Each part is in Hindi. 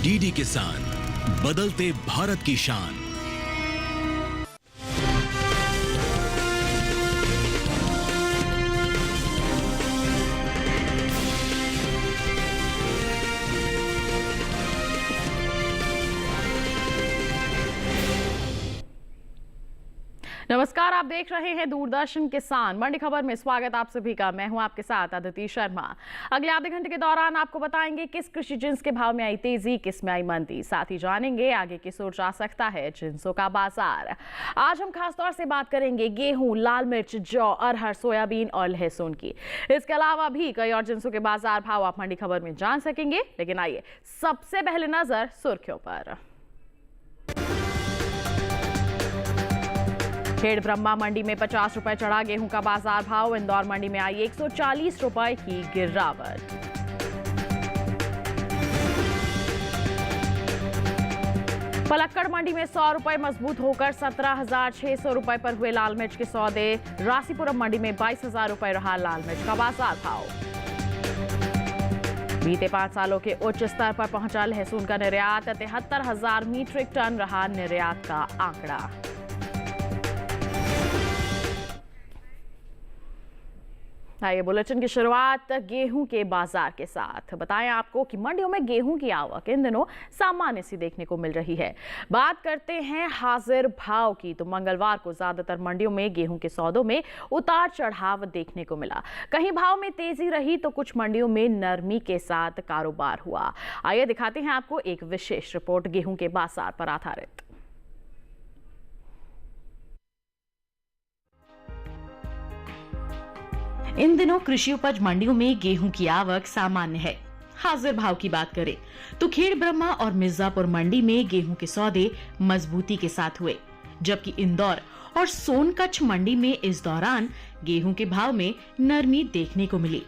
डीडी किसान, बदलते भारत की शान। नमस्कार, आप देख रहे हैं दूरदर्शन किसान। मंडी खबर में स्वागत आप सभी का। मैं हूं आपके साथ अदिति शर्मा। अगले आधे घंटे के दौरान आपको बताएंगे किस कृषि जिन्स के भाव में आई तेजी, किस में आई मंदी। साथ ही जानेंगे आगे किस ओर जा सकता है जिन्सों का बाजार। आज हम खासतौर से बात करेंगे गेहूं, लाल मिर्च, जौ, अरहर, सोयाबीन और लहसुन की। इसके अलावा भी कई और जिन्सों के बाजार भाव आप मंडी खबर में जान सकेंगे। लेकिन आइए सबसे पहले नजर सुर्खियों पर। खेड़ ब्रह्मा मंडी में 50 रुपए चढ़ा गेहूं का बाजार भाव। इंदौर मंडी में आई 140 रुपए की गिरावट। पलक्कड़ मंडी में 100 रुपए मजबूत होकर 17,600 रुपए पर हुए लाल मिर्च के सौदे। रासीपुरम मंडी में 22,000 रुपए रहा लाल मिर्च का बाजार भाव। बीते 5 सालों के उच्च स्तर पर पहुंचा लहसुन का निर्यात। 73,000 मीट्रिक टन रहा निर्यात का आंकड़ा। आइए बुलेटिन की शुरुआत गेहूं के बाजार के साथ। बताएं आपको कि मंडियों में गेहूं की आवक इन दिनों सामान्य सी देखने को मिल रही है। बात करते हैं हाजिर भाव की, तो मंगलवार को ज्यादातर मंडियों में गेहूं के सौदों में उतार चढ़ाव देखने को मिला। कहीं भाव में तेजी रही तो कुछ मंडियों में नरमी के साथ कारोबार हुआ। आइए दिखाते हैं आपको एक विशेष रिपोर्ट गेहूं के बाजार पर आधारित। इन दिनों कृषि उपज मंडियों में गेहूं की आवक सामान्य है। हाजिर भाव की बात करें तो खेड़ ब्रह्मा और मिर्जापुर मंडी में गेहूं के सौदे मजबूती के साथ हुए, जबकि इंदौर और सोनकच्छ मंडी में इस दौरान गेहूं के भाव में नरमी देखने को मिली।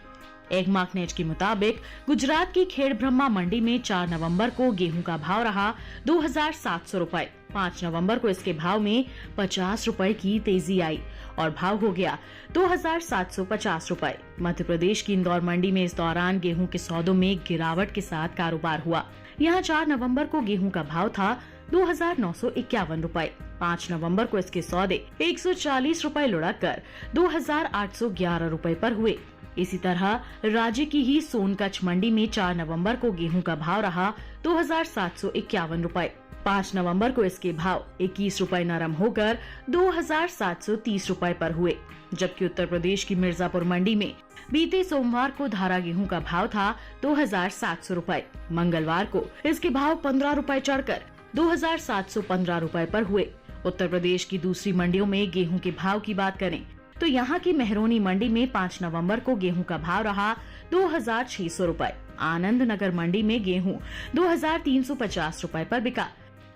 एगमार्कनेट के मुताबिक गुजरात की खेड़ ब्रह्मा मंडी में 4 नवंबर को गेहूं का भाव रहा 2,700 रुपए। 5 नवंबर को इसके भाव में 50 रुपए की तेजी आई और भाव हो गया 2,750 रुपए। मध्य प्रदेश की इंदौर मंडी में इस दौरान गेहूं के सौदों में गिरावट के साथ कारोबार हुआ। यहां 4 नवंबर को गेहूं का भाव था 2,951 रुपए। 5 नवंबर को इसके सौदे 140 रुपए लुढ़क कर 2,811 रुपए पर हुए। इसी तरह राज्य की ही सोनकच्छ मंडी में 4 नवंबर को गेहूं का भाव रहा 2,751 रुपए। 5 नवंबर को इसके भाव 21 रुपए नरम होकर 2,730 रुपए पर हुए। जबकि उत्तर प्रदेश की मिर्जापुर मंडी में बीते सोमवार को धारा गेहूं का भाव था 2,700 रुपए। मंगलवार को इसके भाव 15 रुपए चढ़कर 2,715 रुपए पर हुए। उत्तर प्रदेश की दूसरी मंडियों में गेहूं के भाव की बात करें तो यहाँ की मेहरौनी मंडी में 5 नवंबर को गेहूं का भाव रहा 2,600 रुपए। आनंद नगर मंडी में गेहूं 2,350 रुपए पर बिका,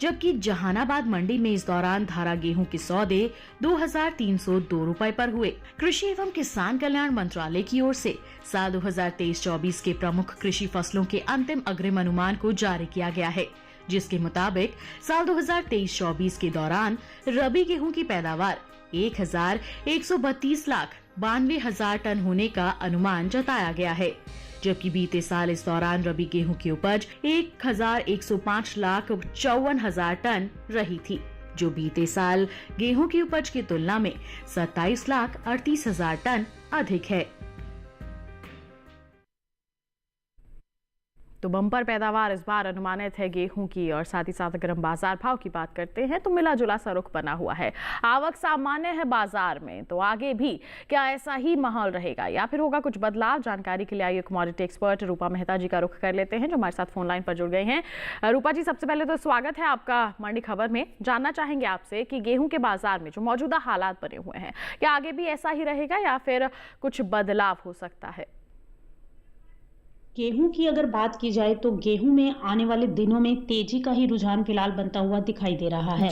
जबकि जहानाबाद मंडी में इस दौरान धारा गेहूं के सौदे 2,302 रुपए पर हुए। कृषि एवं किसान कल्याण मंत्रालय की ओर से साल 2023-24 के प्रमुख कृषि फसलों के अंतिम अग्रिम अनुमान को जारी किया गया है, जिसके मुताबिक साल 2023-24 के दौरान रबी गेहूं की पैदावार 1,132 लाख 92,000 टन होने का अनुमान जताया गया है, जबकि बीते साल इस दौरान रबी गेहूं की उपज 1,105 लाख 54,000 टन रही थी, जो बीते साल गेहूं की उपज की तुलना में 27 लाख 38,000 टन अधिक है। तो बम्पर पैदावार इस बार अनुमानित है गेहूं की। और साथ ही साथ अगर हम बाजार भाव की बात करते हैं तो मिला जुला सा रुख बना हुआ है। आवक सामान्य है बाजार में, तो आगे भी क्या ऐसा ही माहौल रहेगा या फिर होगा कुछ बदलाव? जानकारी के लिए आइए कमोडिटी एक्सपर्ट रूपा मेहता जी का रुख कर लेते हैं, जो हमारे साथ फोन लाइन पर जुड़ गए हैं। रूपा जी, सबसे पहले तो स्वागत है आपका मंडी खबर में। जानना चाहेंगे आपसे कि गेहूं के बाजार में जो मौजूदा हालात बने हुए हैं, क्या आगे भी ऐसा ही रहेगा या फिर कुछ बदलाव हो सकता है? गेहूं की अगर बात की जाए तो गेहूं में आने वाले दिनों में तेजी का ही रुझान फिलहाल बनता हुआ दिखाई दे रहा है।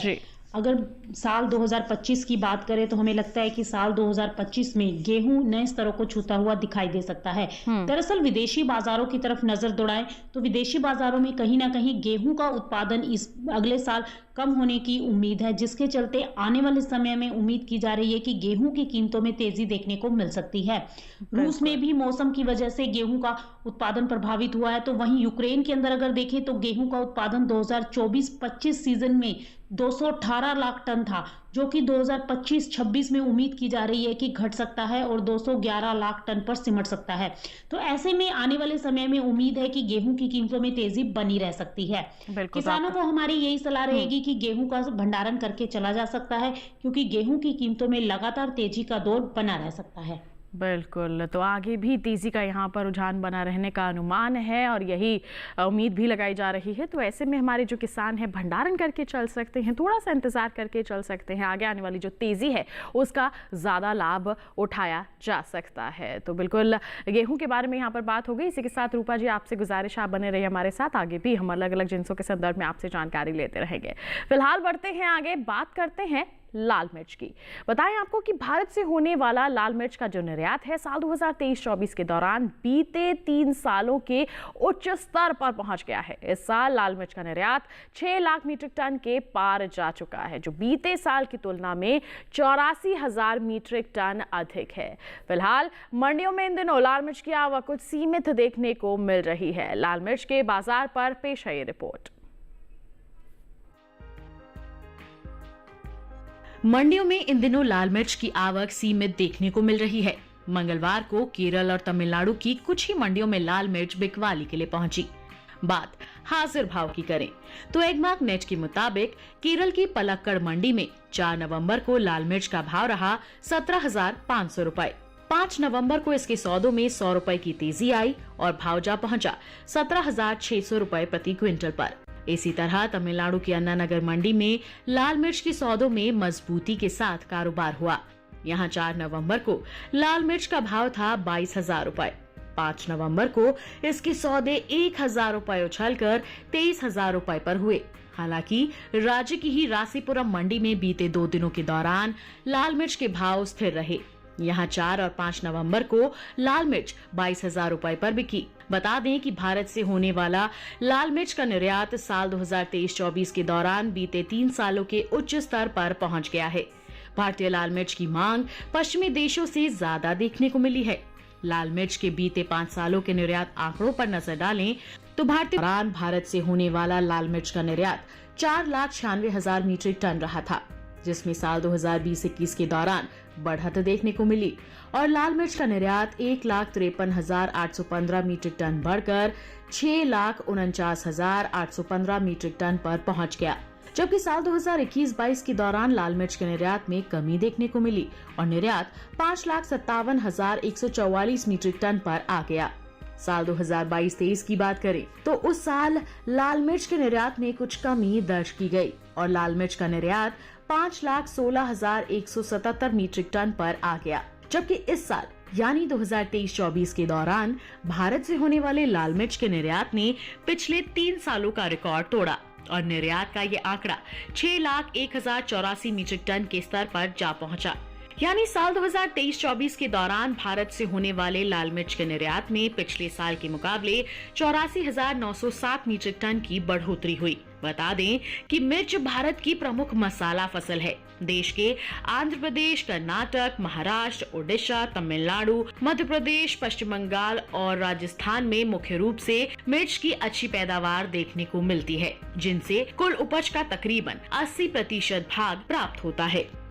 अगर साल 2025 की बात करें तो हमें लगता है कि साल 2025 में गेहूं नए स्तरों को छूता हुआ दिखाई दे सकता है। दरअसल विदेशी बाजारों की तरफ नजर दौड़ाएं तो विदेशी बाजारों में कहीं ना कहीं गेहूं का उत्पादन इस अगले साल कम होने की उम्मीद है, जिसके चलते आने वाले समय में उम्मीद की जा रही है कि गेहूं की कीमतों में तेजी देखने को मिल सकती है। रूस में भी मौसम की वजह से गेहूं का उत्पादन प्रभावित हुआ है, तो वहीं यूक्रेन के अंदर अगर देखें तो गेहूं का उत्पादन 2024-25 सीजन में 218 लाख टन था, जो कि 2025-26 में उम्मीद की जा रही है कि घट सकता है और 211 लाख टन पर सिमट सकता है। तो ऐसे में आने वाले समय में उम्मीद है कि गेहूं की कीमतों में तेजी बनी रह सकती है। किसानों को हमारी यही सलाह रहेगी कि गेहूं का भंडारण करके चला जा सकता है, क्योंकि गेहूं की कीमतों में लगातार तेजी का दौर बना रह सकता है। बिल्कुल, तो आगे भी तेजी का यहाँ पर रुझान बना रहने का अनुमान है और यही उम्मीद भी लगाई जा रही है। तो ऐसे में हमारे जो किसान हैं भंडारण करके चल सकते हैं, थोड़ा सा इंतजार करके चल सकते हैं, आगे आने वाली जो तेजी है उसका ज़्यादा लाभ उठाया जा सकता है। तो बिल्कुल गेहूं के बारे में यहाँ पर बात हो गई। इसी के साथ रूपा जी आपसे गुजारिश, आप बने रहिए हमारे साथ, आगे भी हम अलग अलग जिन्सों के संदर्भ में आपसे जानकारी लेते रहेंगे। फिलहाल बढ़ते हैं आगे, बात करते हैं लाल मिर्च की। बताएं आपको कि भारत से होने वाला लाल मिर्च का जो निर्यात है साल 2023-24 के दौरान बीते 3 सालों के उच्च स्तर पर पहुंच गया है। इस साल लाल मिर्च का निर्यात 6 लाख मीट्रिक टन के पार जा चुका है, जो बीते साल की तुलना में 84,000 मीट्रिक टन अधिक है। फिलहाल मंडियों में इन दिनों लाल मिर्च की आवक कुछ सीमित देखने को मिल रही है। लाल मिर्च के बाजार पर पेश है ये रिपोर्ट। मंडियों में इन दिनों लाल मिर्च की आवक सीमित देखने को मिल रही है। मंगलवार को केरल और तमिलनाडु की कुछ ही मंडियों में लाल मिर्च बिकवाली के लिए पहुंची। बात हाजिर भाव की करें तो एगमार्क नेट के मुताबिक केरल की पलक्कड़ मंडी में 4 नवंबर को लाल मिर्च का भाव रहा 17,500 रुपए। 5 नवंबर को इसके सौदों में 100 रुपए की तेजी आई और भाव जा पहुंचा 17,600 रुपए प्रति क्विंटल पर। इसी तरह तमिलनाडु की अन्ना नगर मंडी में लाल मिर्च के सौदों में मजबूती के साथ कारोबार हुआ। यहां 4 नवंबर को लाल मिर्च का भाव था 22,000 रुपए। 5 नवंबर को इसके सौदे 1,000 रुपए उछलकर 23,000 रुपए पर हुए। हालांकि राज्य की ही रासीपुरम मंडी में बीते 2 दिनों के दौरान लाल मिर्च के भाव स्थिर रहे। यहां 4 और 5 नवंबर को लाल मिर्च 22,000 रुपए पर बिकी। बता दें कि भारत से होने वाला लाल मिर्च का निर्यात साल 2023-24 के दौरान बीते 3 सालों के उच्च स्तर पर पहुंच गया है। भारतीय लाल मिर्च की मांग पश्चिमी देशों से ज्यादा देखने को मिली है। लाल मिर्च के बीते 5 सालों के निर्यात आंकड़ों पर नजर डालें तो भारत से होने वाला लाल मिर्च का निर्यात 4,96,000 मीट्रिक टन रहा था, जिसमें साल 2020-21 के दौरान बढ़त देखने को मिली और लाल मिर्च का निर्यात 1,53,815 मीट्रिक टन बढ़कर 6,49,815 मीट्रिक टन पर पहुंच गया। जबकि साल 2021-22 के दौरान लाल मिर्च के निर्यात में कमी देखने को मिली और निर्यात 5,57,144 मीट्रिक टन पर आ गया। साल 2022-23 की बात करें तो उस साल लाल मिर्च के निर्यात में कुछ कमी दर्ज की गई और लाल मिर्च का निर्यात 5,16,177 मीट्रिक टन पर आ गया। जबकि इस साल यानी 2023-24 के दौरान भारत से होने वाले लाल मिर्च के निर्यात ने पिछले 3 सालों का रिकॉर्ड तोड़ा और निर्यात का ये आंकड़ा 6,01,084 मीट्रिक टन के स्तर पर जा पहुंचा। यानी साल 2023-24 के दौरान भारत से होने वाले लाल मिर्च के निर्यात में पिछले साल के मुकाबले 84,907 मीट्रिक टन की बढ़ोतरी हुई। बता दें कि मिर्च भारत की प्रमुख मसाला फसल है। देश के आंध्र प्रदेश, कर्नाटक, महाराष्ट्र, ओडिशा, तमिलनाडु, मध्य प्रदेश, पश्चिम बंगाल और राजस्थान में मुख्य रूप से मिर्च की अच्छी पैदावार देखने को मिलती है, जिनसे कुल उपज का तकरीबन 80% भाग प्राप्त होता है।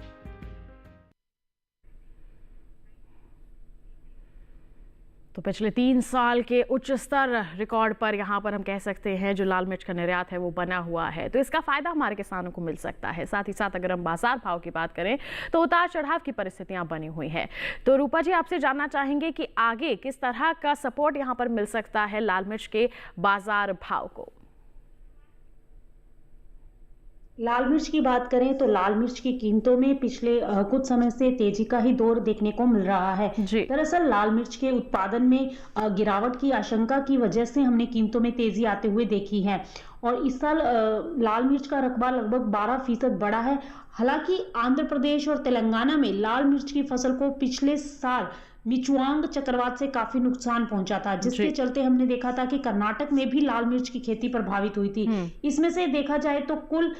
तो पिछले 3 साल के उच्च स्तर रिकॉर्ड पर यहाँ पर हम कह सकते हैं जो लाल मिर्च का निर्यात है वो बना हुआ है, तो इसका फायदा हमारे किसानों को मिल सकता है। साथ ही साथ अगर हम बाजार भाव की बात करें तो उतार चढ़ाव की परिस्थितियां बनी हुई है। तो रूपा जी आपसे जानना चाहेंगे कि आगे किस तरह का सपोर्ट यहाँ पर मिल सकता है लाल मिर्च के बाजार भाव को। लाल मिर्च की बात करें तो लाल मिर्च की कीमतों में पिछले कुछ समय से तेजी का ही दौर देखने को मिल रहा है। जी। दरअसल लाल मिर्च के उत्पादन में गिरावट की आशंका की वजह से हमने कीमतों में तेजी आते हुए देखी है और इस साल लाल मिर्च का रकबा लगभग 12% बढ़ा है। हालांकि आंध्र प्रदेश और तेलंगाना में लाल मिर्च की फसल को पिछले साल मिचुआंग चक्रवात से काफी नुकसान पहुंचा था, जिसके चलते हमने देखा था कि कर्नाटक में भी लाल मिर्च की खेती प्रभावित हुई थी। इसमें से देखा जाए तो कुल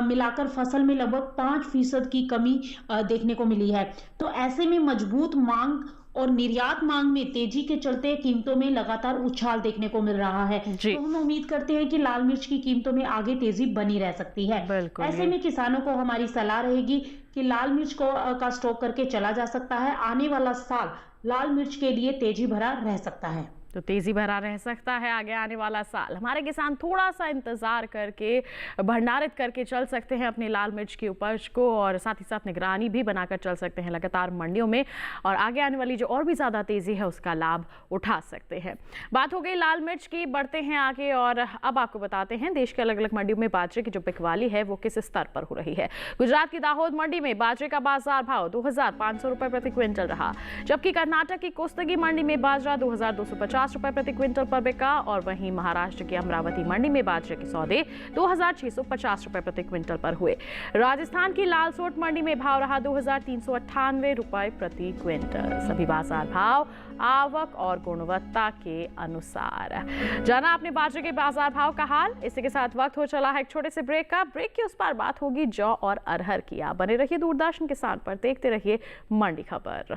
मिलाकर फसल में लगभग 5% की कमी देखने को मिली है। तो ऐसे में मजबूत मांग और निर्यात मांग में तेजी के चलते कीमतों में लगातार उछाल देखने को मिल रहा है। तो हम उम्मीद करते हैं कि लाल मिर्च की कीमतों में आगे तेजी बनी रह सकती है। ऐसे में किसानों को हमारी सलाह रहेगी कि लाल मिर्च का स्टॉक करके चला जा सकता है। आने वाला साल लाल मिर्च के लिए तेजी भरा रह सकता है। तो तेजी भरा रह सकता है आगे आने वाला साल। हमारे किसान थोड़ा सा इंतजार करके भंडारित करके चल सकते हैं अपनी लाल मिर्च की उपज को और साथ ही साथ निगरानी भी बनाकर चल सकते हैं लगातार मंडियों में और आगे आने वाली जो और भी ज़्यादा तेज़ी है उसका लाभ उठा सकते हैं। बात हो गई लाल मिर्च की, बढ़ते हैं आगे और अब आपको बताते हैं देश के अलग अलग मंडियों में बाजरे की जो बिकवाली है वो किस स्तर पर हो रही है। गुजरात की दाहोद मंडी में बाजरे का बाजार भाव 2,500 रुपये प्रति क्विंटल रहा, जबकि कर्नाटक की कुस्तगी मंडी में बाजरा 2,250 रुपए प्रति क्विंटल पर बिका और वहीं महाराष्ट्र की अमरावती मंडी में बाजरे के सौदे 2,650 रुपए प्रति क्विंटल पर हुए। राजस्थान की लालसोट मंडी में भाव रहा 2,398 रुपए प्रति क्विंटल। सभी बाजार भाव आवक और गुणवत्ता के अनुसार। जाना आपने बाजरे के बाजार भाव का हाल। इसी के साथ वक्त हो चला है एक छोटे से ब्रेक का। ब्रेक के उस पार बात होगी जौ और अरहर की। आप बने रहिए दूरदर्शन किसान पर, देखते रहिए मंडी खबर।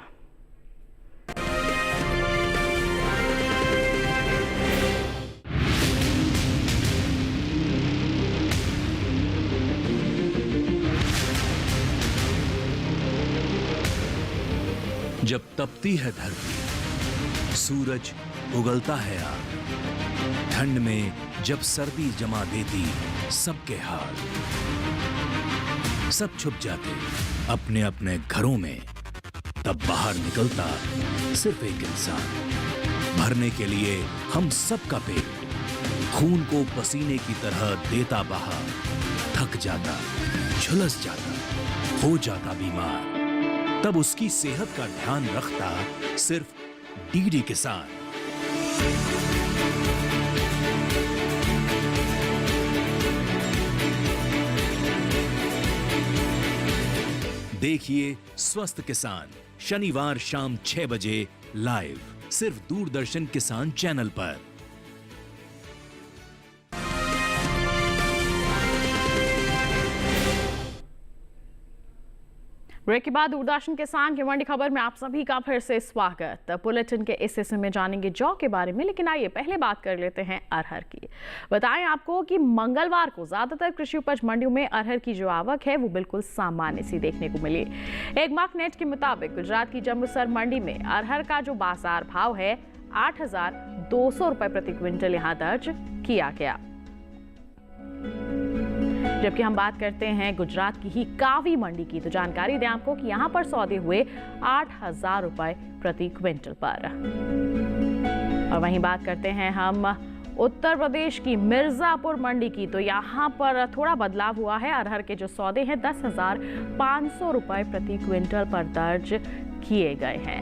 जब तपती है धरती, सूरज उगलता है आग, ठंड में जब सर्दी जमा देती सबके हाल, सब छुप जाते अपने अपने घरों में, तब बाहर निकलता सिर्फ एक इंसान, भरने के लिए हम सबका पेट, खून को पसीने की तरह देता बहा, थक जाता, झुलस जाता, हो जाता बीमार, तब उसकी सेहत का ध्यान रखता सिर्फ डीडी किसान। देखिए स्वस्थ किसान शनिवार शाम 6 बजे लाइव सिर्फ दूरदर्शन किसान चैनल पर। ब्रेक के बाद दूरदर्शन किसान की मंडी खबर में आप सभी का फिर से स्वागत। बुलेटिन के इस हिस्से में जानेंगे जौ के बारे में, लेकिन आइए पहले बात कर लेते हैं अरहर की। बताएं आपको कि मंगलवार को ज्यादातर कृषि उपज मंडियों में अरहर की जो आवक है वो बिल्कुल सामान्य सी देखने को मिली। एक मकनेट के मुताबिक गुजरात की जम्मूसर मंडी में अरहर का जो बाजार भाव है 8,200 रुपए प्रति क्विंटल यहाँ दर्ज किया गया। जबकि हम बात करते हैं गुजरात की ही कावी मंडी की, तो जानकारी दें आपको कि यहां पर सौदे हुए 8,000 रुपए प्रति क्विंटल पर। और वहीं बात करते हैं हम उत्तर प्रदेश की मिर्जापुर मंडी की, तो यहां पर थोड़ा बदलाव हुआ है। अरहर के जो सौदे हैं 10,500 रुपए प्रति क्विंटल पर दर्ज किए गए हैं।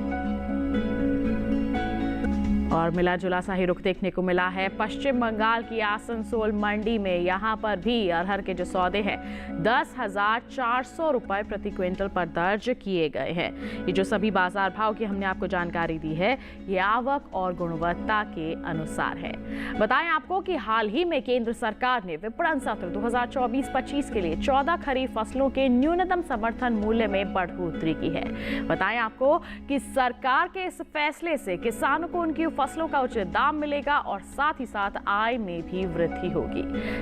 और मिला जुला सा ही रुख देखने को मिला है पश्चिम बंगाल की आसनसोल मंडी में। यहाँ पर भी अरहर के जो सौदे हैं 10,400 रुपए प्रति क्विंटल पर दर्ज किए गए हैं। ये जो सभी बाजार भाव की हमने आपको जानकारी दी है ये आवक और गुणवत्ता के अनुसार है। बताएं आपको कि हाल ही में केंद्र सरकार ने विपणन सत्र 2024-25 के लिए 14 खरीफ फसलों के न्यूनतम समर्थन मूल्य में बढ़ोतरी की है। बताएं आपको कि सरकार के इस फैसले से किसानों को उनकी फसलों का उचित दाम मिलेगा और साथ ही साथ आय में भी वृद्धि होगी।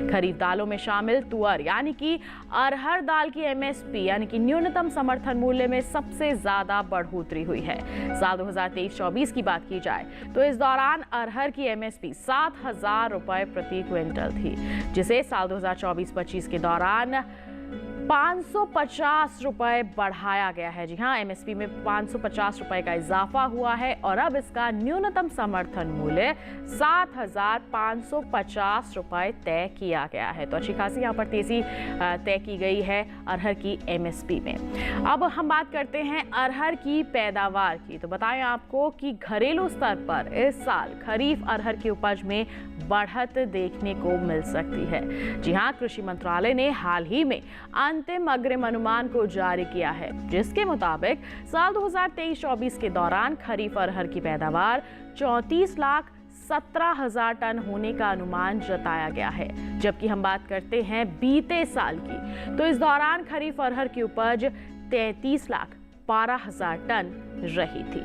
खरीफ दालों में शामिल तुअर यानी कि अरहर दाल की एमएसपी यानी कि न्यूनतम समर्थन मूल्य में सबसे ज्यादा बढ़ोतरी हुई है। साल 2023-24 की बात की जाए तो इस दौरान अरहर की एमएसपी 7,000 रुपए प्रति क्विंटल थी, जिसे साल 2024-25 के दौरान 550 रुपए बढ़ाया गया है। जी हाँ, एमएसपी में 550 रुपए का इजाफा हुआ है और अब इसका न्यूनतम समर्थन मूल्य 7,550 रुपए तय किया गया है। तो अच्छी खासी यहाँ पर तेजी तय की गई है अरहर की एमएसपी में। अब हम बात करते हैं अरहर की पैदावार की। तो बताएं आपको कि घरेलू स्तर पर इस साल खरीफ अरहर की उपज में बढ़त देखने को मिल सकती है। जी हाँ, कृषि मंत्रालय ने हाल ही में अंतिम अग्रिम अनुमान को जारी किया है, जिसके मुताबिक साल 2023-24 के दौरान खरीफ अरहर की पैदावार 34,17,000 टन होने का अनुमान जताया गया है। जबकि हम बात करते हैं बीते साल की, तो इस दौरान खरीफ अरहर की उपज 33,12,000 टन रही थी।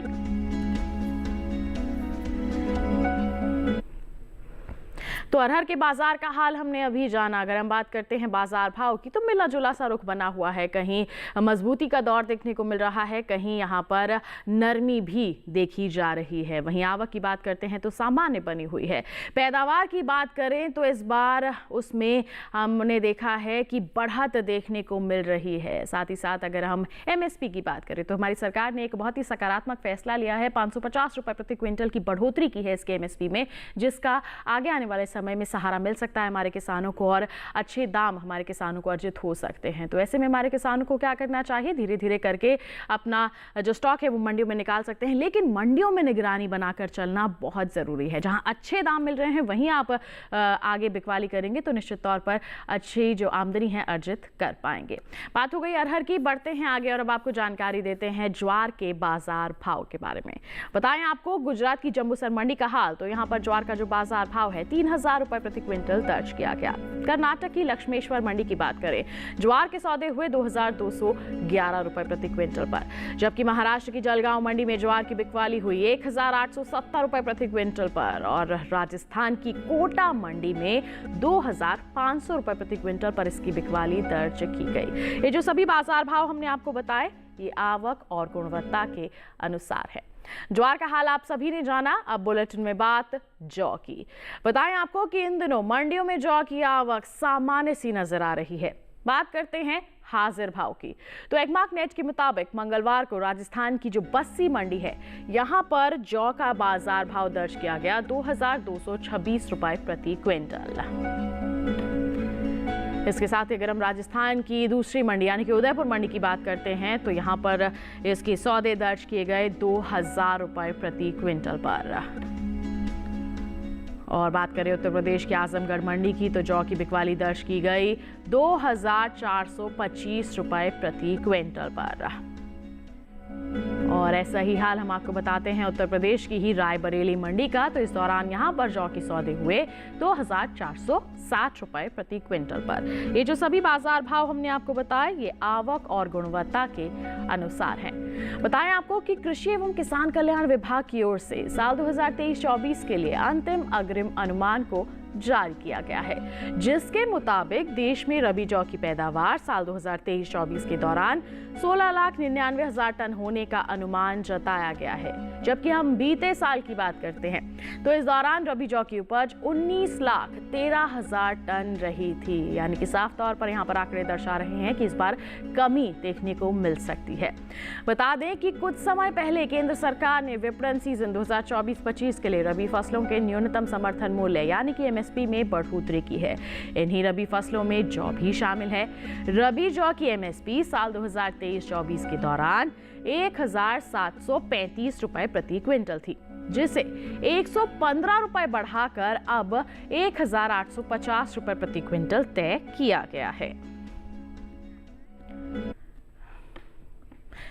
तो अरहर के बाजार का हाल हमने अभी जाना। अगर हम बात करते हैं बाजार भाव की, तो मिला जुला सा रुख बना हुआ है। कहीं मजबूती का दौर देखने को मिल रहा है, कहीं यहाँ पर नरमी भी देखी जा रही है। वहीं आवक की बात करते हैं तो सामान्य बनी हुई है। पैदावार की बात करें तो इस बार उसमें हमने देखा है कि बढ़त देखने को मिल रही है। साथ ही साथ अगर हम एमएसपी की बात करें तो हमारी सरकार ने एक बहुत ही सकारात्मक फैसला लिया है। 550 रुपए प्रति क्विंटल की बढ़ोतरी की है इसके एमएसपी में, जिसका आगे आने वाले समय में सहारा मिल सकता है हमारे किसानों को और अच्छे दाम हमारे किसानों को अर्जित हो सकते हैं। तो ऐसे में हमारे किसानों को क्या करना चाहिए, धीरे धीरे करके अपना जो स्टॉक है वो मंडियों में निकाल सकते हैं, लेकिन मंडियों में निगरानी बनाकर चलना बहुत ज़रूरी है। जहां अच्छे दाम मिल रहे हैं वहीं आप आगे बिकवाली करेंगे तो निश्चित तौर पर अच्छी जो आमदनी है अर्जित कर पाएंगे। बात हो गई अरहर की, बढ़ते हैं आगे और अब आपको जानकारी देते हैं ज्वार के बाजार भाव के बारे में। बताएं आपको गुजरात की जंबूसर मंडी का हाल। तो यहाँ पर ज्वार का जो बाजार भाव है 3,000 रुपए प्रति क्विंटल दर्ज किया गया। कर्नाटक की लक्ष्मेश्वर मंडी की बात करें, ज्वार के सौदे हुए 2,211 रुपए प्रति क्विंटल पर, जबकि महाराष्ट्र की जलगांव मंडी में ज्वार की बिकवाली हुई 1,870 रुपए प्रति क्विंटल पर और राजस्थान की कोटा मंडी में 2,500 रुपए प्रति क्विंटल पर इसकी बिकवाली दर्ज की गई। ये जो सभी बाजार भाव हमने आपको बताए, ये आवक और गुणवत्ता के अनुसार है। ज्वार का हाल आप सभी ने जाना। अब बुलेटिन में बात जौ की। बताएं आपको कि इन दिनों मंडियों में जौ की आवक सामान्य सी नजर आ रही है। बात करते हैं हाजिर भाव की। तो एगमार्क नेट के मुताबिक मंगलवार को राजस्थान की जो बस्सी मंडी है, यहां पर जौ का बाजार भाव दर्ज किया गया 2,226 रुपए प्रति क्विंटल। इसके साथ ही अगर हम राजस्थान की दूसरी मंडी यानी कि उदयपुर मंडी की बात करते हैं तो यहाँ पर इसके सौदे दर्ज किए गए 2,000 रुपए प्रति क्विंटल पर। और बात करें उत्तर प्रदेश की आजमगढ़ मंडी की, तो जौ की बिकवाली दर्ज की गई 2,425 रुपए प्रति क्विंटल पर। और ऐसा ही हाल हम आपको बताते हैं उत्तर प्रदेश की ही रायबरेली मंडी का। तो इस दौरान यहां पर जौ के सौदे हुए 2,460 रुपए प्रति क्विंटल पर। ये जो सभी बाजार भाव हमने आपको बताए, ये आवक और गुणवत्ता के अनुसार हैं। बताएं आपको कि कृषि एवं किसान कल्याण विभाग की ओर से साल 2023-24 के लिए अंतिम अग्रिम अनुमान को जारी किया गया है, जिसके मुताबिक देश में रबी जौ की पैदावार साल 2023-24 के दौरान 16,99,000 टन होने का अनुमान जताया गया है। जबकि हम बीते साल की बात करते हैं तो इस दौरान रबी जौ की उपज 19,13,000 टन रही थी। यानी कि साफ तौर पर यहाँ पर आंकड़े दर्शा रहे हैं कि इस बार कमी देखने को मिल सकती है। बता दें कि कुछ समय पहले केंद्र सरकार ने विपणन सीजन 2024-25 के लिए रबी फसलों के न्यूनतम समर्थन मूल्य यानी कि एमएसपी में बढ़ोतरी की है। इन्हीं रबी फसलों में जौ भी शामिल है। रबी जौ की एमएसपी साल 2023-24 के दौरान 1,735 रुपए प्रति क्विंटल थी, जिसे 115 रुपए बढ़ाकर अब 1,850 रुपए प्रति क्विंटल तय किया गया है।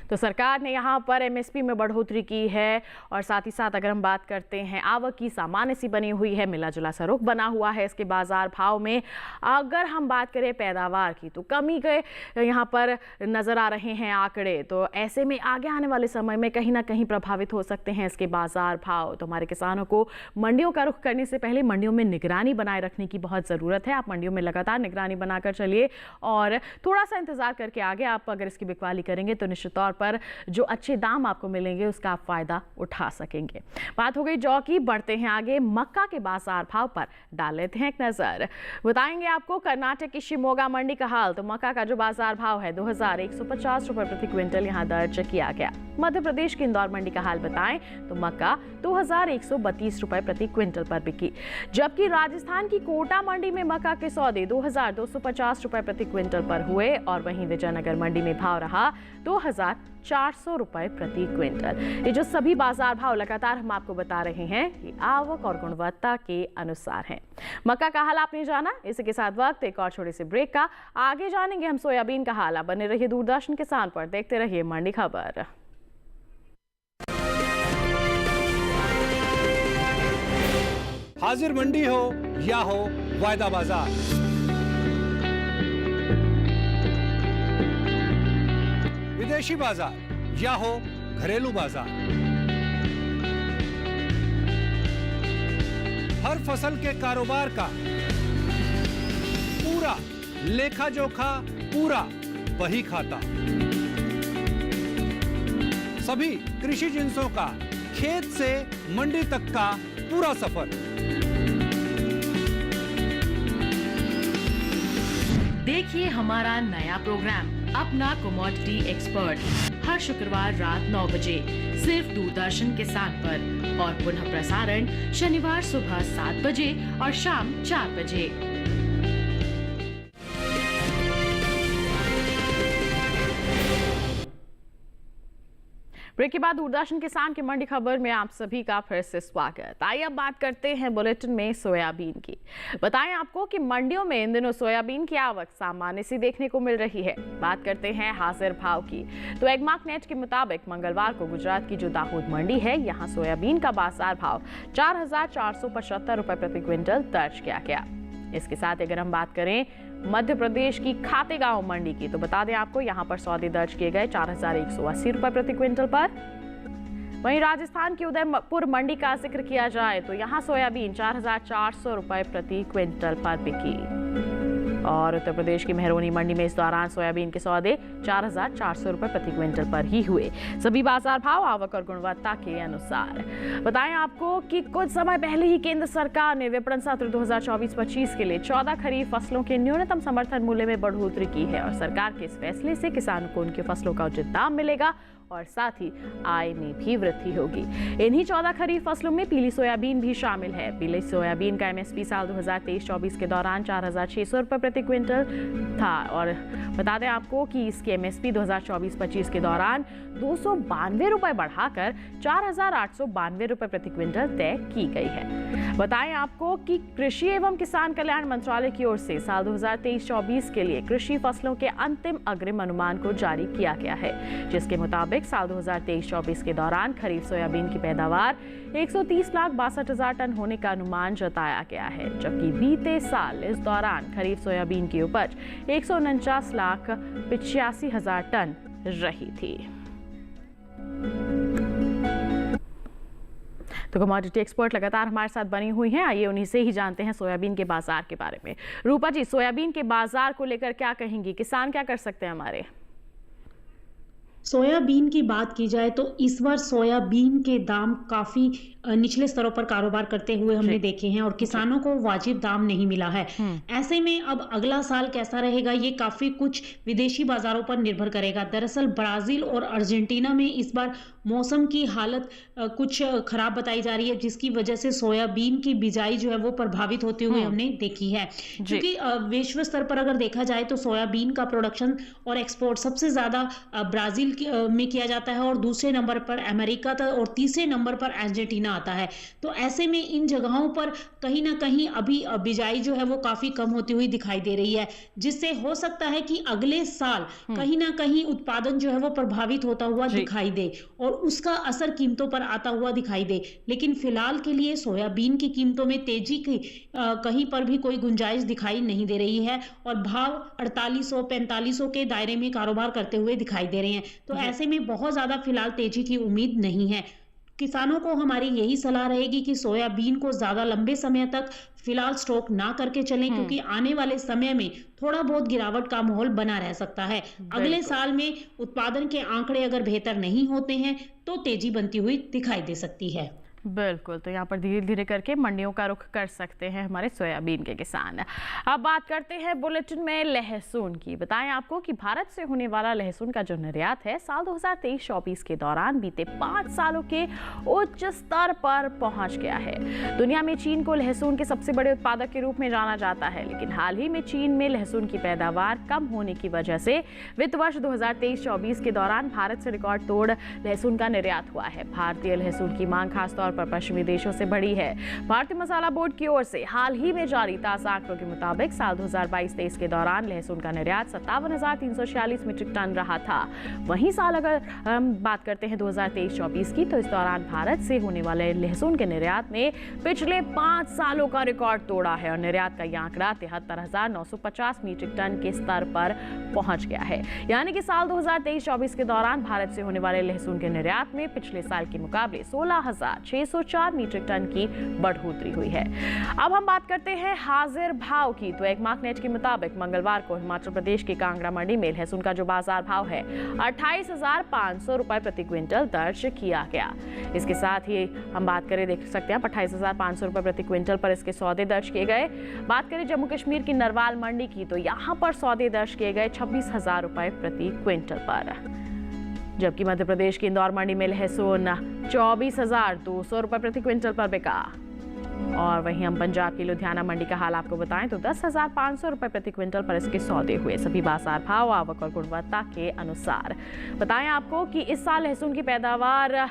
तो सरकार ने यहाँ पर एमएसपी में बढ़ोतरी की है और साथ ही साथ अगर हम बात करते हैं आवक की, सामान्य सी बनी हुई है, मिला जुला सा रुख बना हुआ है इसके बाजार भाव में। अगर हम बात करें पैदावार की तो कमी के यहाँ पर नज़र आ रहे हैं आंकड़े। तो ऐसे में आगे आने वाले समय में कहीं ना कहीं प्रभावित हो सकते हैं इसके बाजार भाव। तो हमारे किसानों को मंडियों का रुख करने से पहले मंडियों में निगरानी बनाए रखने की बहुत ज़रूरत है। आप मंडियों में लगातार निगरानी बनाकर चलिए और थोड़ा सा इंतजार करके आगे आप अगर इसकी बिकवाली करेंगे तो निश्चित तौर पर जो अच्छे दाम आपको मिलेंगे उसका आप फायदा उठा सकेंगे। बात हो गई जौ की, बढ़ते हैं आगे मक्का के बाजार भाव पर डाल लेते हैं एक नजर। बताएंगे आपको कर्नाटक की शिमोगा मंडी का हाल। तो मक्का का जो बाजार भाव है 2150 रुपए प्रति क्विंटल यहां दर्ज किया गया। मध्य प्रदेश की इंदौर मंडी का हाल बताएं तो मक्का 2132 रुपए प्रति क्विंटल पर बिकी, जबकि राजस्थान की कोटा मंडी में मक्का के सौदे 2250 रुपए प्रति क्विंटल पर हुए और वहीं विजयनगर मंडी में भाव रहा 2400 रुपए प्रति क्विंटल। ये जो सभी बाजार भाव लगातार हम आपको बता रहे हैं ये आवक और गुणवत्ता के अनुसार हैं। मक्का का हाल आपने जाना, इसी के साथ वक्त एक और छोटे से ब्रेक का। आगे जानेंगे हम सोयाबीन का हाल। बने रहिए दूरदर्शन किसान पर, देखते रहिए मंडी खबर। हाजिर मंडी हो या हो वायदा बाजार, विदेशी बाजार या हो घरेलू बाजार, हर फसल के कारोबार का पूरा लेखा जोखा, पूरा बही खाता, सभी कृषि जिंसों का खेत से मंडी तक का पूरा सफर। देखिए हमारा नया प्रोग्राम अपना कमोडिटी एक्सपर्ट हर शुक्रवार रात 9 बजे सिर्फ दूरदर्शन किसान पर और पुनः प्रसारण शनिवार सुबह 7 बजे और शाम 4 बजे। ब्रेक के बाद दूरदर्शन किसान की मंडी खबर में आप सभी का फिर से स्वागत। आइए अब बात करते हैं बुलेटिन में सोयाबीन की। बताएं आपको कि मंडियों में इन दिनों सोयाबीन की आवक सामान्य सी देखने को मिल रही है। बात करते हैं हाजिर भाव की, तो एगमार्क नेट के मुताबिक मंगलवार को गुजरात की जो दाहोद मंडी है यहाँ सोयाबीन का बाजार भाव 4475 रुपए प्रति क्विंटल दर्ज किया गया। इसके साथ अगर हम बात करें मध्य प्रदेश की खातेगांव मंडी की, तो बता दें आपको यहां पर सौदे दर्ज किए गए 4180 रुपए प्रति क्विंटल पर। वहीं राजस्थान की उदयपुर मंडी का जिक्र किया जाए तो यहां सोयाबीन 4400 रुपए प्रति क्विंटल पर बिकी और उत्तर प्रदेश की मेहरौनी मंडी में इस दौरान सोयाबीन के सौदे 4400 रुपए प्रति क्विंटल पर ही हुए। सभी बाजार भाव आवक और गुणवत्ता के अनुसार। बताएं आपको कि कुछ समय पहले ही केंद्र सरकार ने विपणन सत्र 2024-25 के लिए 14 खरीफ फसलों के न्यूनतम समर्थन मूल्य में बढ़ोतरी की है और सरकार के इस फैसले से किसानों को उनकी फसलों का उचित दाम मिलेगा और साथ ही आय में भी वृद्धि होगी। इन्हीं 14 खरीफ फसलों में पीली सोयाबीन भी शामिल है। पीली सोयाबीन का एमएसपी साल 2023-24 के दौरान 4600 रुपए प्रति क्विंटल था और बता दें आपको कि इसकी एमएसपी 2024-25 के दौरान 292 रुपए बढ़ाकर 4892 रुपए प्रति क्विंटल तय की गई है। बताएं आपको कि कृषि एवं किसान कल्याण मंत्रालय की ओर से साल 2023-24 के लिए कृषि फसलों के अंतिम अग्रिम अनुमान को जारी किया गया है, जिसके मुताबिक साल 2023-24 के दौरान खरीफ सोयाबीन की पैदावार 130,62,000 टन होने का अनुमान जताया गया है, जबकि बीते साल इस दौरान खरीफ सोयाबीन की उपज 149,85,000 टन रही थी। तो कमोडिटी एक्सपर्ट लगातार हमारे साथ बनी हुई हैं, आइए उन्हीं से ही जानते हैं सोयाबीन के बाजार के बारे में। रूपा जी, सोयाबीन के बाजार को लेकर क्या कहेंगी, किसान क्या कर सकते हैं हमारे? सोयाबीन की बात की जाए तो इस बार सोयाबीन के दाम काफी निचले स्तरों पर कारोबार करते हुए हमने देखे हैं और किसानों को वाजिब दाम नहीं मिला है। ऐसे में अब अगला साल कैसा रहेगा ये काफी कुछ विदेशी बाजारों पर निर्भर करेगा। दरअसल ब्राजील और अर्जेंटीना में इस बार मौसम की हालत कुछ खराब बताई जा रही है, जिसकी वजह से सोयाबीन की बिजाई जो है वो प्रभावित होते हुए हमने देखी है। क्योंकि विश्व स्तर पर अगर देखा जाए तो सोयाबीन का प्रोडक्शन और एक्सपोर्ट सबसे ज्यादा ब्राजील में किया जाता है और दूसरे नंबर पर अमेरिका और तीसरे नंबर पर अर्जेंटीना आता है। तो ऐसे में इन जगहों पर कहीं ना कहीं अभी बिजाई जो है वो काफी कम होती हुई दिखाई दे रही है, जिससे हो सकता है कि अगले साल कहीं ना कहीं उत्पादन जो है वो प्रभावित होता हुआ दिखाई दे और उसका असर कीमतों पर आता हुआ दिखाई दे। लेकिन फिलहाल के लिए सोयाबीन की कीमतों में तेजी की कहीं पर भी कोई गुंजाइश दिखाई नहीं दे रही है और भाव 4800-4500 के दायरे में कारोबार करते हुए दिखाई दे रहे हैं। तो ऐसे में बहुत ज्यादा फिलहाल तेजी की उम्मीद नहीं है। किसानों को हमारी यही सलाह रहेगी कि सोयाबीन को ज्यादा लंबे समय तक फिलहाल स्टॉक ना करके चलें, क्योंकि आने वाले समय में थोड़ा बहुत गिरावट का माहौल बना रह सकता है। अगले साल में उत्पादन के आंकड़े अगर बेहतर नहीं होते हैं तो तेजी बनती हुई दिखाई दे सकती है। बिल्कुल, तो यहाँ पर धीरे धीरे करके मंडियों का रुख कर सकते हैं हमारे सोयाबीन के किसान। अब बात करते हैं बुलेटिन में लहसुन की। बताएं आपको कि भारत से होने वाला लहसुन का जो निर्यात है साल 2023-24 के दौरान बीते 5 सालों के उच्च स्तर पर पहुंच गया है। दुनिया में चीन को लहसुन के सबसे बड़े उत्पादक के रूप में जाना जाता है, लेकिन हाल ही में चीन में लहसुन की पैदावार कम होने की वजह से वित्त वर्ष 2023-24 के दौरान भारत से रिकॉर्ड तोड़ लहसुन का निर्यात हुआ है। भारतीय लहसुन की मांग खासतौर पर पश्चिमी देशों से बढ़ी है। भारतीय मसाला बोर्ड की ओर से हाल ही में जारी ताजा आंकड़ों के मुताबिक साल 2022-23 के दौरान लहसुन का निर्यात 57,346 मीट्रिक टन रहा था। वहीं साल अगर हम बात करते हैं 2023-24 की, तो इस दौरान भारत से होने वाले लहसुन के निर्यात ने पिछले 5 सालों का रिकॉर्ड तोड़ा है और निर्यात का यह आंकड़ा 73,950 मीट्रिक टन के स्तर पर पहुंच गया है। यानी कि साल 2023-24 के दौरान भारत से होने वाले लहसुन के निर्यात में पिछले साल के मुकाबले 16,604 मीट्रिक टन की बढ़ोतरी हुई है। अब हम बात करते हैं हाजिर भाव की। तो एक मार्कनेट के मुताबिक मंगलवार को हिमाचल प्रदेश की कांगड़ा मंडी में लहसुन का जो बाजार भाव है 28,500 रुपए प्रति क्विंटल दर्ज किया गया। इसके साथ ही हम बात करें, देख सकते हैं 28,500 रुपए प्रति क्विंटल पर इसके सौदे दर्ज किए गए। बात करें जम्मू कश्मीर की नरवाल मंडी की, तो यहाँ पर सौदे दर्ज किए गए 26,000 रुपए प्रति क्विंटल पर। जबकि मध्य प्रदेश की इंदौर मंडी में लहसुन 24,200 रुपए प्रति क्विंटल पर बिका। और वहीं हम पंजाब की लुधियाना मंडी का हाल आपको बताएं तो 10,500 रुपए प्रति क्विंटल पर इसके सौदे हुए। सभी बाजार भाव आवक और गुणवत्ता के अनुसार। बताएं आपको कि इस साल लहसुन की पैदावार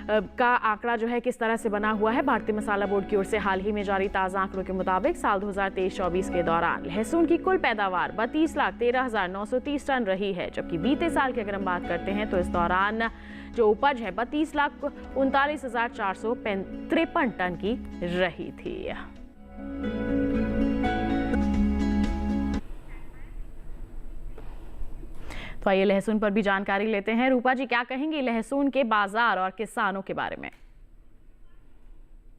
का आंकड़ा जो है किस तरह से बना हुआ है। भारतीय मसाला बोर्ड की ओर से हाल ही में जारी ताजा आंकड़ों के मुताबिक साल 2023-24 के दौरान लहसुन की कुल पैदावार 32,13,930 टन रही है, जबकि बीते साल की अगर हम बात करते हैं तो इस दौरान जो उपज है 32,39,453 टन की रही थी। तो आइए लहसुन पर भी जानकारी लेते हैं। रूपा जी, क्या कहेंगी लहसुन के बाजार और किसानों के बारे में?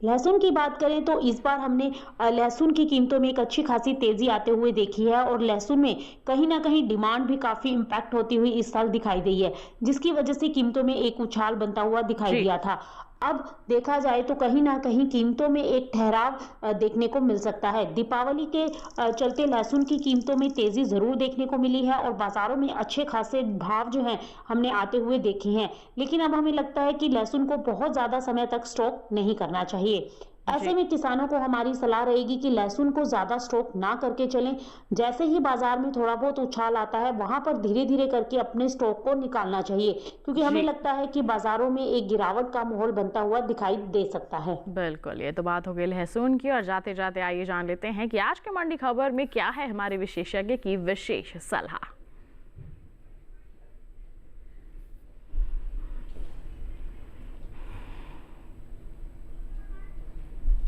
लहसुन की बात करें तो इस बार हमने लहसुन की कीमतों में एक अच्छी खासी तेजी आते हुए देखी है और लहसुन में कहीं ना कहीं डिमांड भी काफी इम्पैक्ट होती हुई इस साल दिखाई दी है, जिसकी वजह से कीमतों में एक उछाल बनता हुआ दिखाई दिया था। अब देखा जाए तो कहीं ना कहीं कीमतों में एक ठहराव देखने को मिल सकता है। दीपावली के चलते लहसुन की कीमतों में तेजी जरूर देखने को मिली है और बाजारों में अच्छे खासे भाव जो हैं हमने आते हुए देखे हैं, लेकिन अब हमें लगता है कि लहसुन को बहुत ज्यादा समय तक स्टॉक नहीं करना चाहिए। ऐसे में किसानों को हमारी सलाह रहेगी कि लहसुन को ज्यादा स्टॉक ना करके चलें। जैसे ही बाजार में थोड़ा बहुत उछाल आता है वहां पर धीरे धीरे करके अपने स्टॉक को निकालना चाहिए, क्योंकि हमें लगता है कि बाजारों में एक गिरावट का माहौल बनता हुआ दिखाई दे सकता है। बिल्कुल, ये तो बात हो गई लहसुन की। और जाते जाते आइए जान लेते हैं कि आज के मंडी खबर में क्या है हमारे विशेषज्ञ की विशेष सलाह।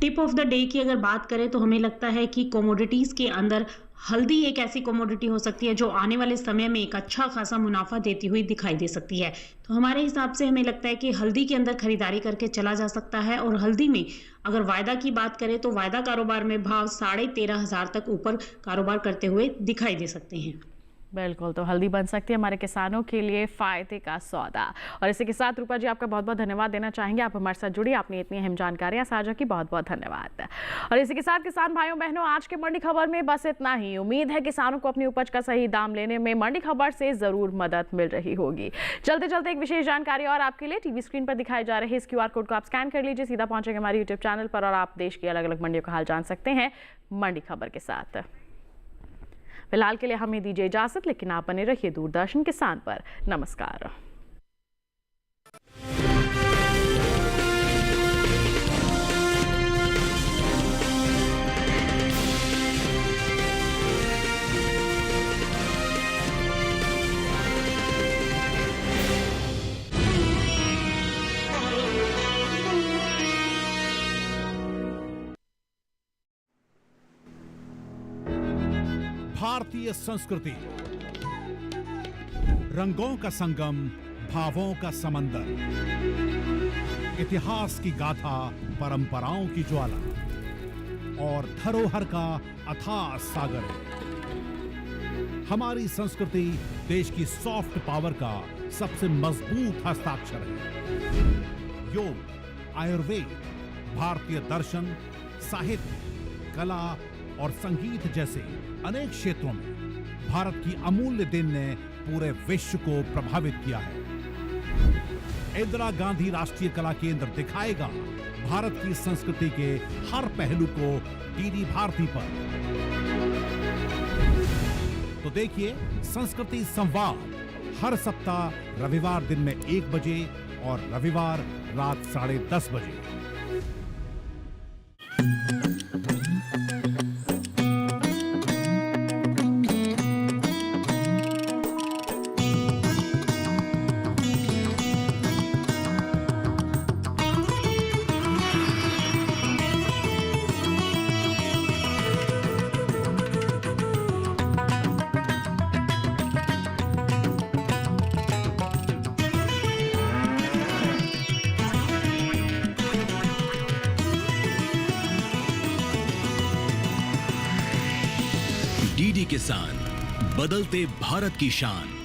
टिप ऑफ द डे की अगर बात करें तो हमें लगता है कि कमोडिटीज के अंदर हल्दी एक ऐसी कमोडिटी हो सकती है जो आने वाले समय में एक अच्छा खासा मुनाफा देती हुई दिखाई दे सकती है। तो हमारे हिसाब से हमें लगता है कि हल्दी के अंदर खरीदारी करके चला जा सकता है। और हल्दी में अगर वायदा की बात करें तो वायदा कारोबार में भाव 13,500 तक ऊपर कारोबार करते हुए दिखाई दे सकते हैं। बिल्कुल, तो हल्दी बन सकती है हमारे किसानों के लिए फायदे का सौदा। और इसी के साथ रूपा जी आपका बहुत बहुत धन्यवाद देना चाहेंगे, आप हमारे साथ जुड़ी, आपने इतनी अहम जानकारियां साझा की, बहुत बहुत धन्यवाद। और इसी के साथ किसान भाइयों बहनों, आज के मंडी खबर में बस इतना ही। उम्मीद है किसानों को अपनी उपज का सही दाम लेने में मंडी खबर से जरूर मदद मिल रही होगी। चलते चलते एक विशेष जानकारी और आपके लिए। टीवी स्क्रीन पर दिखाए जा रहे इस QR कोड को आप स्कैन कर लीजिए, सीधा पहुंचेंगे हमारे यूट्यूब चैनल पर और आप देश की अलग अलग मंडियों का हाल जान सकते हैं मंडी खबर के साथ। फिलहाल के लिए हमें दीजिए इजाजत, लेकिन आप बने रहिए दूरदर्शन किसान पर। नमस्कार। भारतीय संस्कृति, रंगों का संगम, भावों का समंदर। इतिहास की गाथा, परंपराओं की ज्वाला और धरोहर का अथाह सागर है। हमारी संस्कृति देश की सॉफ्ट पावर का सबसे मजबूत हस्ताक्षर है। योग, आयुर्वेद, भारतीय दर्शन, साहित्य, कला और संगीत जैसे अनेक क्षेत्रों में भारत की अमूल्य देन ने पूरे विश्व को प्रभावित किया है। इंदिरा गांधी राष्ट्रीय कला केंद्र दिखाएगा भारत की संस्कृति के हर पहलू को डीडी भारती पर। तो देखिए संस्कृति संवाद हर सप्ताह रविवार दिन में 1 बजे और रविवार रात 10:30 बजे। डीडी किसान, बदलते भारत की शान।